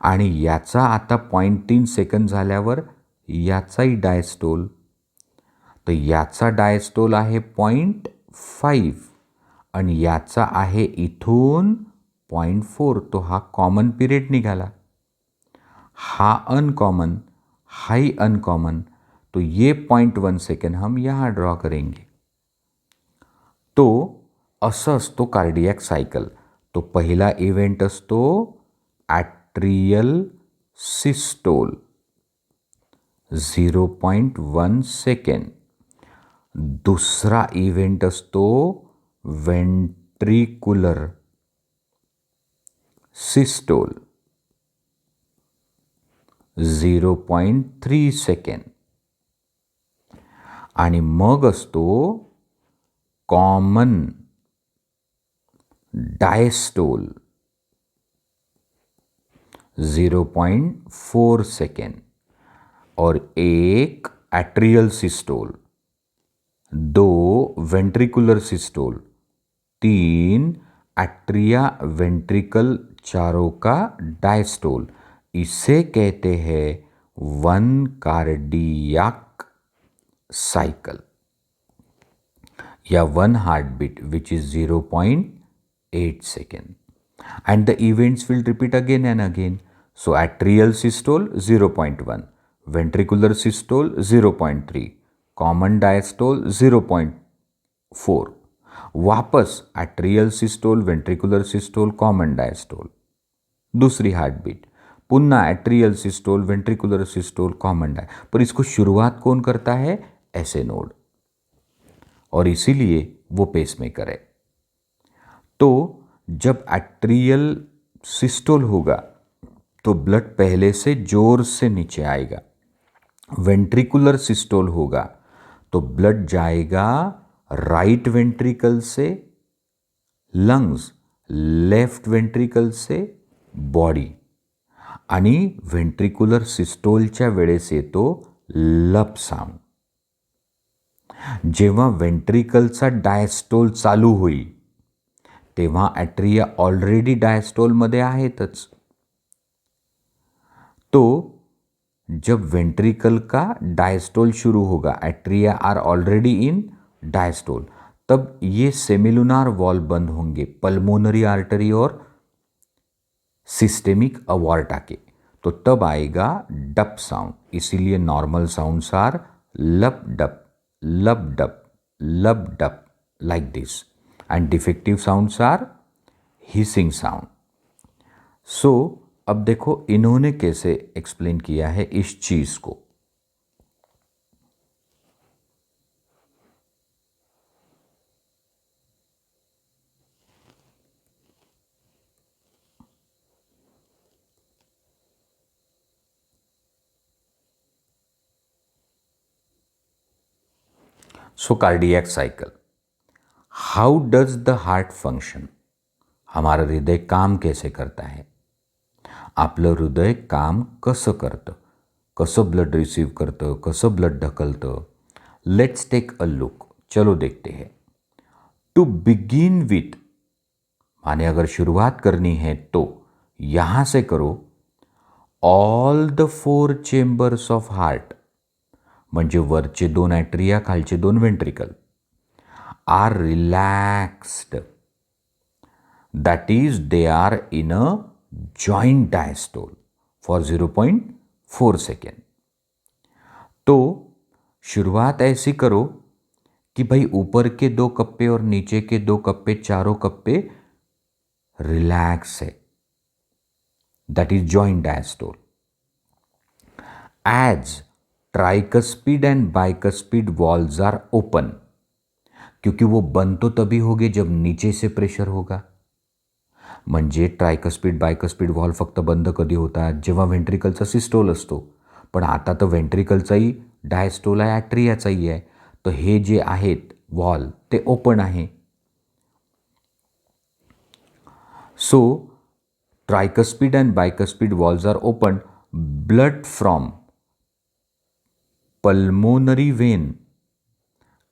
आणि याचा आता 0.3 सेकंद झाल्यावर याचाही डायस्टोल. तर याचा डायस्टोल आहे 0.5 आणि याचा आहे इथून 0.4. तो हा कॉमन पिरियड निघाला. हा अनकॉमन, हाई अनकॉमन. तो ये 0.1 सेकंड हम यहाँ ड्रॉ करेंगे. तो असं असतो कार्डियक सायकल. तो पहिला इव्हेंट असतो ॲट्रियल सिस्टोल 0.1 सेकंड. दुसरा इव्हेंट असतो वेंट्रिक्युलर सिस्टोल 0.3 सेकंड. आणि मग असतो कॉमन डायस्टोल 0.4 सेकंड. और एक atrial systole, 2 ventricular systole, 3 atria ventricle चारों का डायस्टोल. इसे कहते हैं वन कार्डियक साइकिल या one heartbeat which is 0.8 second. And the events will repeat again and again. So atrial systole 0.1, ventricular systole 0.3, common diastole 0.4. वापस atrial systole, ventricular systole, common diastole. दूसरी heartbeat, पुन्हा atrial systole, ventricular systole, common डाय. पर इसको शुरुआत कौन करता है? ऐसे नोड. और इसीलिए वो पेसमेकर है. तो जब एट्रियल सिस्टोल होगा तो ब्लड पहले से जोर से नीचे आएगा. वेंट्रिकुलर सिस्टोल होगा तो ब्लड जाएगा राइट वेंट्रिकल से लंग्स, लेफ्ट वेंट्रिकल से बॉडी. आणि व्हेंट्रिक्युलर सिस्टोलच्या वेळेस येतो लप साऊंड. जेव्हा वेंट्रिकलचा डायस्टोल चालू होईल तेव्हा ॲट्रिया ऑलरेडी डायस्टोलमध्ये आहेतच. तो जब वेंट्रिकल का डायस्टोल शुरू होगा, atria are already in diastole, तब ये सेमिलुनार वॉल बंद होंगे पल्मोनरी आर्टरी और सिस्टेमिक अवॉर्टा के. तो तब आएगा डप साउंड. इसीलिए नॉर्मल साउंड्स आर लब dub, lub dub, lub dub like this. And defective sounds are hissing sound. So अब देखो इन्होंने कैसे एक्सप्लेन किया है इस चीज को. So cardiac cycle. How does the heart function? हमारा हृदय काम कैसे करता है? आपलं हृदय काम कसं करतं, कसं ब्लड रिसीव करतं, कसं ब्लड ढकलतं? Let's take a look. चलो देखते हैं. टू बिगिन विथ, माने अगर शुरुआत करनी है तो यहां से करो. All the 4 chambers of heart, म्हणजे वरचे 2 ॲट्रिया, खालचे 2 ventricle, are relaxed. That is they are in a joint diastole for 0.4 second. तो शुरुआत ऐसी करो कि भाई ऊपर के 2 कप्पे और नीचे के 2 कप्पे, चारों कप्पे रिलैक्स है. That is joint diastole. As tricuspid and bicuspid valves are open, क्योंकि वो बंद तो तभी होगे जब नीचे से प्रेशर होगा. म्हणजे ट्रायकस्पिड बायकस्पिड वॉल फक्त बंद कधी होतात? जेव्हा व्हेंट्रिकलचा सिस्टोल असतो. पण आता तर व्हेंट्रिकलचाही डायस्टोल आहे, ॲट्रियाचाही आहे. तर हे जे आहेत वॉल ते ओपन आहे. So tricuspid and bicuspid valves are opened. Blood from pulmonary vein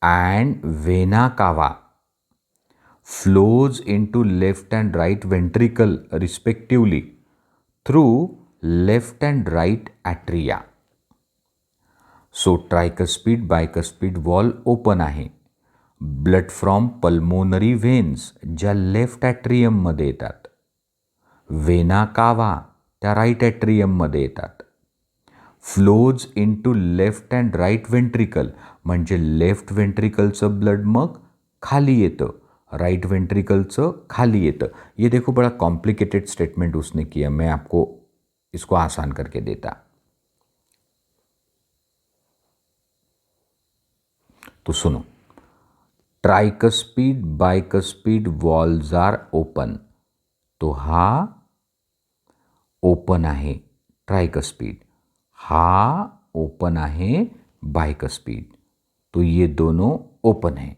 and vena cava flows into left and right ventricle respectively through left and right atria. So tricuspid bicuspid valve open आहे. Blood from pulmonary व्हेन्स ज्या left ॲट्रियममध्ये येतात, vena cava त्या right ॲट्रियममध्ये येतात, flows into left and right ventricle म्हणजे left वेंट्रिकलचं blood मग खाली येतं, राइट वेंट्रिकलचं खाली येतं. ये देखो बड़ा कॉम्प्लिकेटेड स्टेटमेंट उसने किया, मैं आपको इसको आसान करके देता. तो सुनो, tricuspid bicuspid valves are open. तो हा ओपन आहे ट्राइकस्पीड, हा ओपन आहे बाइकस्पीड. तो ये दोनों ओपन है.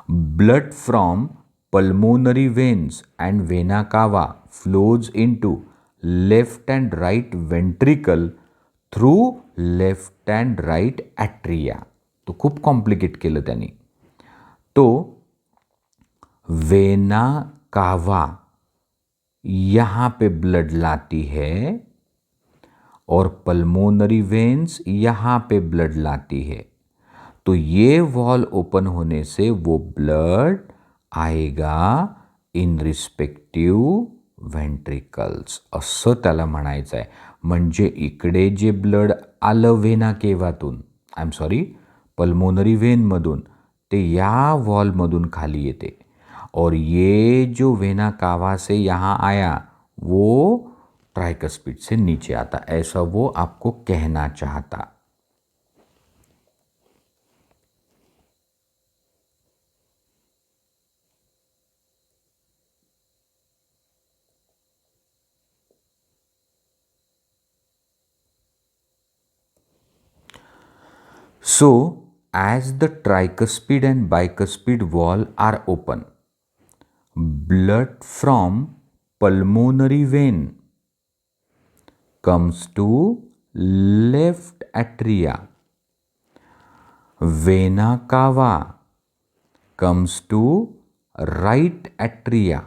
Blood from pulmonary veins and vena cava flows into left and right ventricle through left and right atria. तो खूप कॉम्प्लिकेट केलं त्यांनी. तो वेना कावा यहाँ पे ब्लड लाती है और पल्मोनरी वेन्स यहाँ पे ब्लड लाती है. तो ये वॉल ओपन होने से वो ब्लड आएगा इन रिस्पेक्टिव व्हेंट्रिकल्स असं त्याला म्हणायचं आहे. म्हणजे इकडे जे ब्लड आलं वेना केवातून, आय एम सॉरी पल्मोनरी वेनमधून, ते या वॉलमधून खाली येते. और ये जो वेना कावा से यहाँ आया वो ट्राइकस्पिड से नीचे आता, ऐसा वो आपको कहना चाहता. So, as the tricuspid and bicuspid valve are open, blood from pulmonary vein comes to left atria. Vena cava comes to right atria.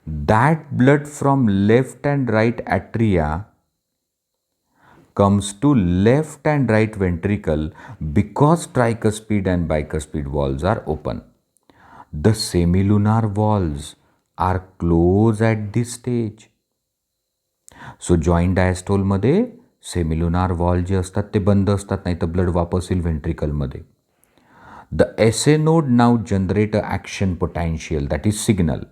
That blood from left and right atria comes to left and right ventricle because tricuspid and bicuspid valves are open. The semilunar valves are closed at this stage. So joint diastole मध्ये semilunar valve जे असतात ते बंद असतात, नाही तर blood वापस येईल व्हेंट्रिकलमध्ये. The SA node now generate a action potential, that is signal,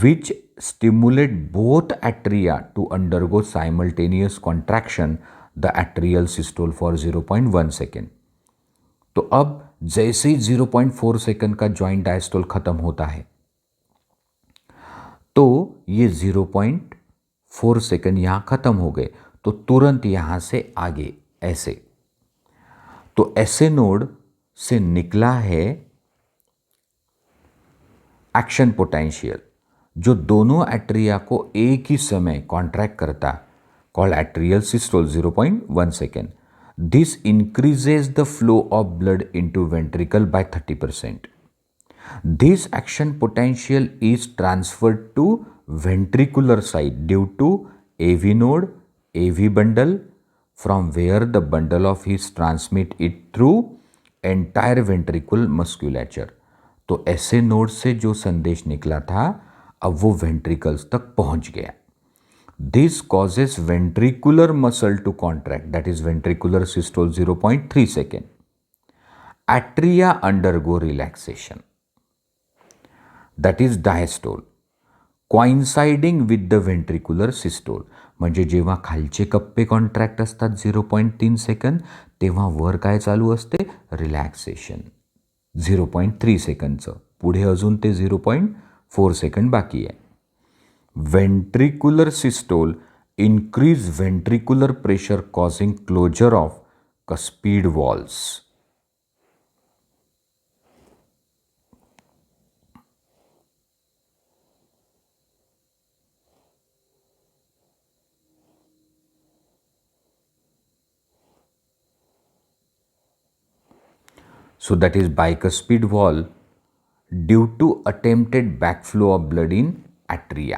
which stimulate both atria to undergo simultaneous contraction, the atrial systole for 0.1 second. तो अब जैसे ही 0.4 सेकेंड का जॉइंट डायस्टोल खत्म होता है तो ये 0.4 सेकेंड यहाँ खत्म हो गए, तो तुरंत यहाँ से आगे ऐसे. तो ऐसे नोड से निकला है एक्शन पोटेंशियल जो दोनों एट्रिया को एक ही समय कॉन्ट्रैक्ट करता, called atrial systole 0.1 second. This increases the flow of blood into ventricle by 30%. This action potential is transferred to ventricular side due to AV node, AV bundle, from where the bundle of his transmit it through entire ventricle musculature. तो ऐसे node से जो संदेश निकला था अब वो ventricles तक पहुंच गया. This causes ventricular muscle to contract, that is ventricular systole 0.3 second. Atria undergo relaxation, that is diastole, coinciding with the ventricular systole. म्हणजे जेव्हा खालचे कप्पे कॉन्ट्रॅक्ट असतात 0.3 सेकंद तेव्हा वर काय चालू असते, रिलॅक्सेशन 0.3 सेकंदचं. पुढे अजून ते 0.4 सेकंड बाकी आहे. Ventricular systole increase ventricular pressure causing closure of cuspid valves. So that is bicuspid wall due to attempted backflow of blood in atria.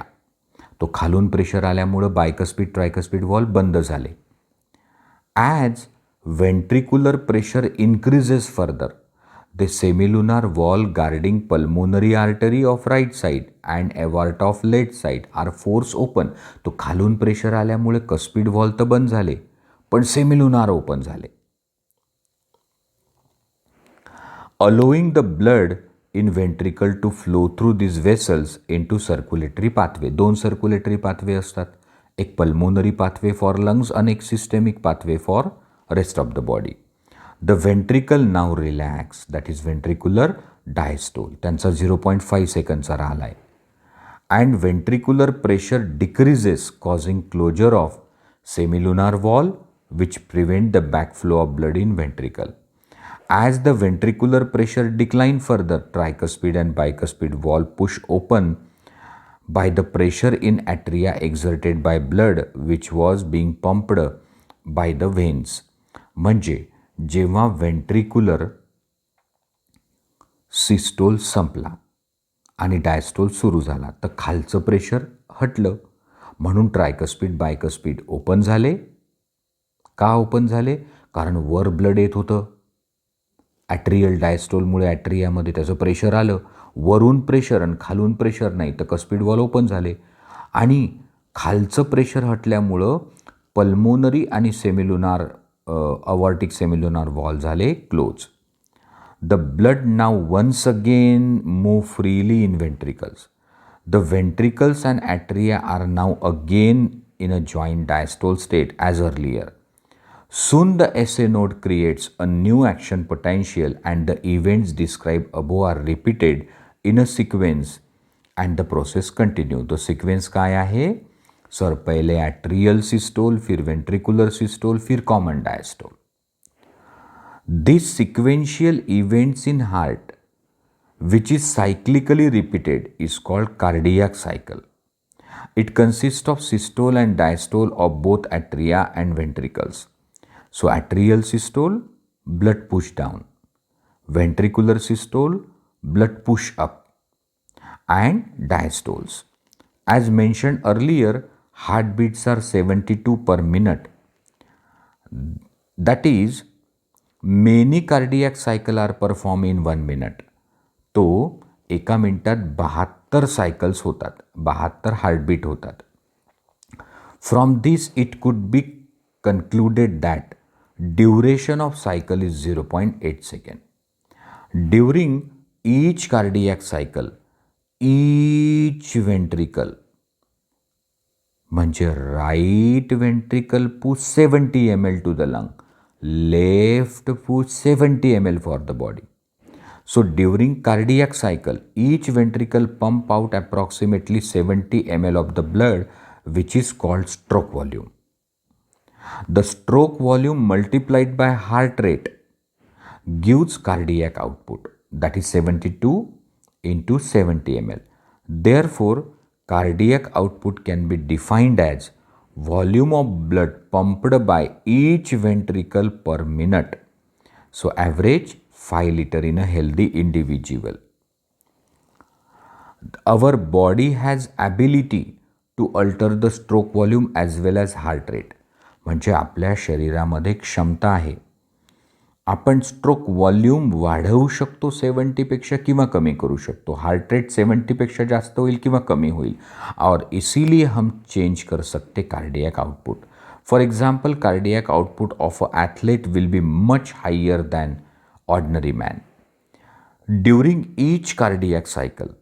तो खालून प्रेशर आल्यामुळं बायकस्पीड ट्रायकस्पीड वॉल बंद झाले. As ventricular pressure increases further, the semilunar valve guarding pulmonary artery of right side and aorta of left side are force open. तो खालून pressure आल्यामुळे cuspid wall तर बंद झाले, पण सेमिलुनार ओपन झाले. Allowing the blood in ventricle to flow through these vessels into circulatory pathway. दोन circulatory pathway असतात, एक पल्मोनरी पाथवे फॉर लंग्स आणि एक systemic pathway for rest of the body. The ventricle now relax, that is ventricular diastole, त्यांचा 0.5 सेकंडचा राहिला आहे. And ventricular pressure decreases causing closure of semilunar valve which prevent the backflow of blood in ventricle. As the ventricular pressure decline further, tricuspid and bicuspid wall push open by the pressure in atria exerted by blood which was being pumped by the veins. म्हणजे जेव्हा ventricular systole संपला आणि diastole सुरू झाला तर खालचं pressure हटलं, म्हणून ट्रायकस्पीड बायकस्पीड open झाले. का ओपन झाले? कारण वर ब्लड येत होतं. ॲट्रियल डायस्टोलमुळे ॲट्रियामध्ये त्याचं प्रेशर आलं, वरून प्रेशर आणि खालून प्रेशर नाही, तर कस्पीड वॉल ओपन झाले. आणि खालचं प्रेशर हटल्यामुळं पल्मोनरी आणि सेमिलुनार अवॉर्टिक सेमिलुनार वॉल झाले close. The blood now once again move freely in ventricles. The ventricles and atria are now again in a joint diastole state as earlier. Soon the SA node creates a new action potential and the events described above are repeated in a sequence and the process continue. तो sequence काय आहे? Sir पहले atrial systole, फिर ventricular systole, फिर common diastole. These sequential events in heart which is cyclically repeated is called cardiac cycle. It consists of systole and diastole of both atria and ventricles. So atrial systole, blood push down. Ventricular systole, blood push up. And diastoles. As mentioned earlier, heartbeats are 72 per minute. That is, many cardiac cycle are performed in 1 minute. तो एका मिनिटात 72 cycles होतात, 72 heartbeat होतात. From this it could be concluded that duration of cycle is 0.8 second. During each cardiac cycle, each ventricle म्हणजे right ventricle push 70 ml to the lung, left push 70 ml for the body. So during cardiac cycle, each ventricle pump out approximately 70 ml of the blood, which is called stroke volume. The stroke volume multiplied by heart rate gives cardiac output, that is 72 into 70 ml. Therefore, cardiac output can be defined as volume of blood pumped by each ventricle per minute. So average 5 liter in a healthy individual. Our body has ability to alter the stroke volume as well as heart rate. म्हणजे आपल्या शरीरामध्ये क्षमता आहे, आपण stroke volume वाढवू शकतो 70पेक्षा किंवा कमी करू शकतो. हार्ट रेट 70पेक्षा जास्त होईल किंवा कमी होईल. और इसीलिए हम चेंज कर सकते cardiac output. For example, cardiac output of a athlete will be much higher than ordinary man. During each cardiac cycle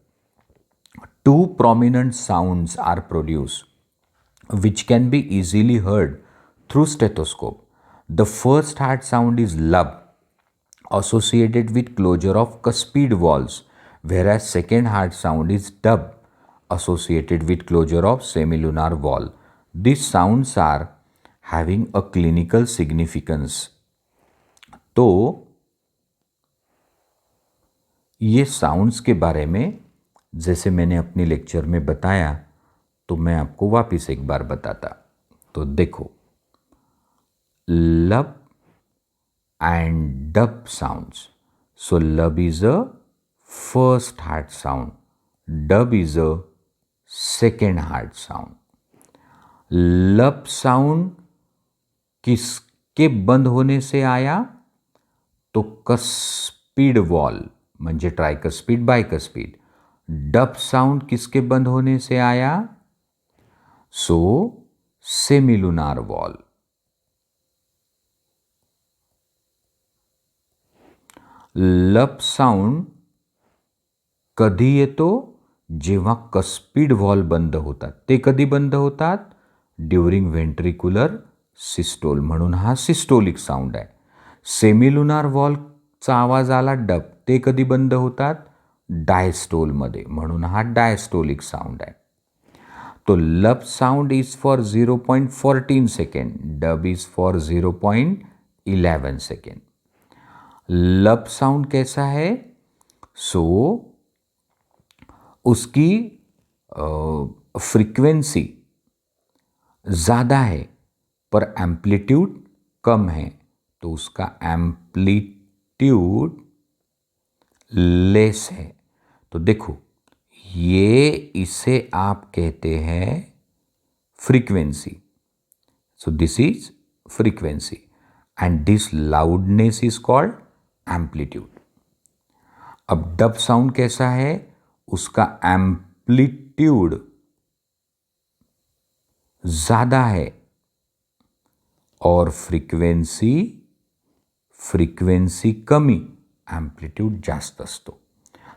2 prominent sounds are produced which can be easily heard through stethoscope. The first heart sound is lub, associated with closure of cuspid valves, whereas second heart sound is dub, associated with closure of semilunar valve. These sounds are having a clinical significance. तो ये sounds के बारे में जैसे मैंने अपनी lecture में बताया, तो मैं आपको वापस एक बार बताता. तो देखो, लब and dub sounds. So lub is a first heart sound. Dub is a second heart sound. लब साउंड किसके बंद होने से आया? तो कस्पिड वॉल म्हणजे ट्रायकस्पिड बायकस्पिड. डब साउंड किसके बंद होने से आया? सो सेमिलुनार वॉल. लब साउंड कधी येतो? जेव्हा कस्पिड वॉल बंद होतात. ते कधी बंद होतात? ड्युरिंग व्हेंट्रिक्युलर सिस्टोल, म्हणून हा सिस्टोलिक साऊंड आहे. सेमिलुनार वॉलचा आवाज आला डब, ते कधी बंद होतात? डायस्टोलमध्ये, म्हणून हा डायस्टोलिक साऊंड आहे. तो लब sound is for 0.14 second, dub is for 0.11 second. लब साउंड कैसा है? सो उसकी फ्रीक्वेंसी ज़्यादा है पर एम्पलीट्यूड कम है, तो उसका एम्पलीट्यूड लेस है. तो देखो, ये इसे आप कहते हैं frequency. So this is frequency and this loudness is called amplitude. अब डब साउंड कैसा है? उसका एम्पलीट्यूड ज़्यादा है और फ्रीक्वेंसी कमी, एम्पलीट्यूड जास्त असतो.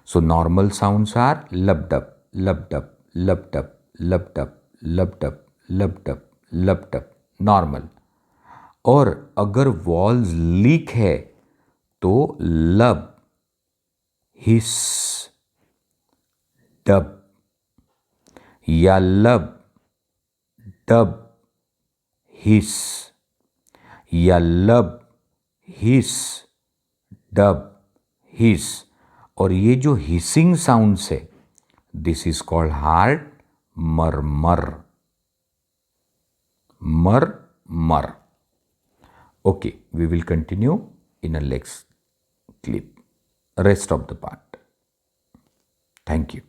So normal sounds are lub dub, lub dub, lub dub, lub dub, lub dub, lub dub, lub dub, normal. और अगर वॉल्स लीक है तो लब, हिस, डब या लब, डब, हिस या लब, हिस, डब, हिस. और ये जो हिसिंग साउंड्स है, दिस इज कॉल्ड हार्ट मरमर. मर. Okay, we will continue in a next clip. Rest of the part. Thank you.